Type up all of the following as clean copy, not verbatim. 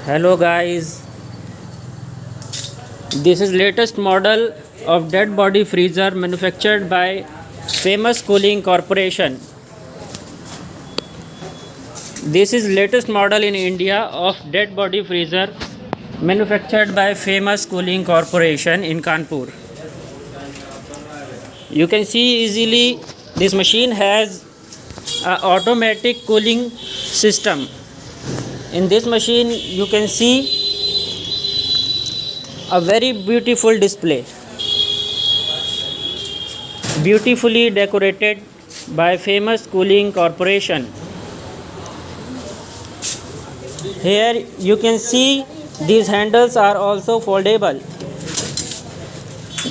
Hello guys, this is latest model of dead body freezer manufactured by Famous Cooling Corporation. This is latest model in India of dead body freezer manufactured by Famous Cooling Corporation in Kanpur. You can see easily this machine has an automatic cooling system. In this machine you can see a very beautiful display, beautifully decorated by Famous Cooling Corporation. Here you can see these handles are also foldable.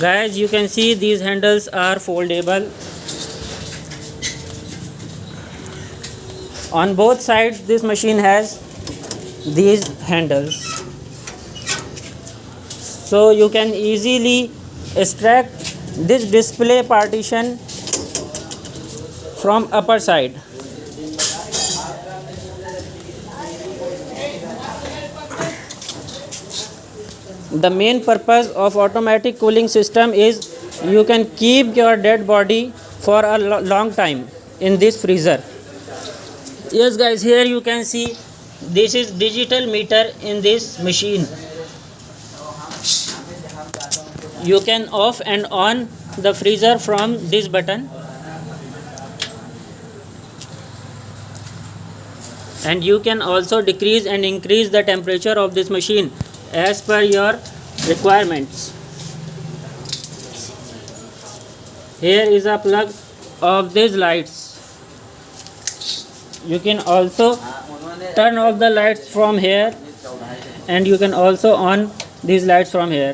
Guys, you can see these handles are foldable. On both sides this machine has these handles, so you can easily extract this display partition from upper side. The main purpose of automatic cooling system is you can keep your dead body for a long time in this freezer. Yes guys, here you can see this is digital meter in this machine. You can off and on the freezer from this button, and you can also decrease and increase the temperature of this machine as per your requirements. Here is a plug of these lights. You can also turn off the lights from here, and you can also on these lights from here.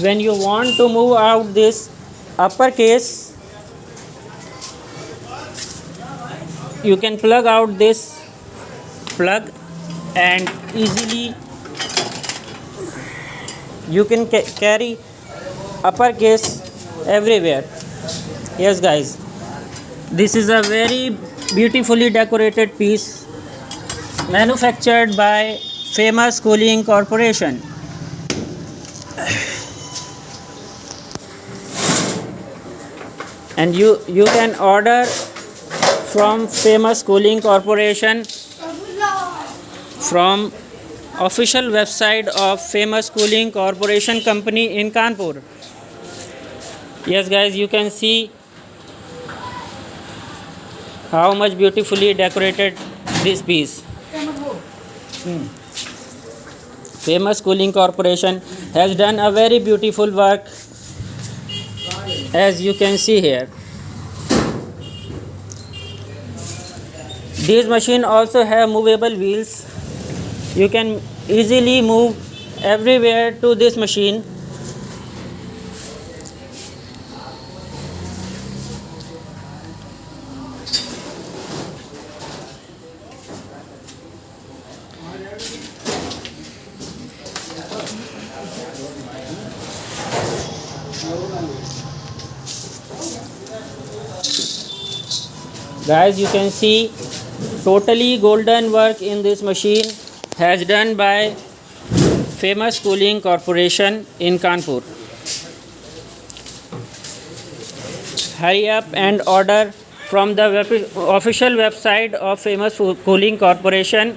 When you want to move out this upper case, you can plug out this plug and easily you can carry upper case everywhere. Yes guys, this is a very beautifully decorated piece manufactured by Famous Cooling Corporation. And you can order from Famous Cooling Corporation from official website of Famous Cooling Corporation company in Kanpur. Yes guys, you can see how much beautifully decorated this piece. Famous Cooling Corporation has done a very beautiful work, as you can see here. These machines also have movable wheels. You can easily move everywhere to this machine. Guys, you can see totally golden work in this machine has done by Famous Cooling Corporation in Kanpur. Hurry up and order from the official website of Famous Cooling Corporation.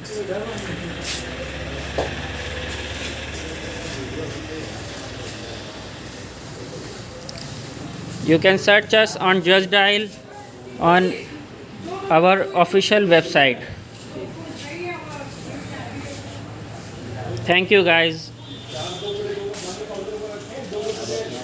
You can search us on Just Dial on our official website. Thank you guys.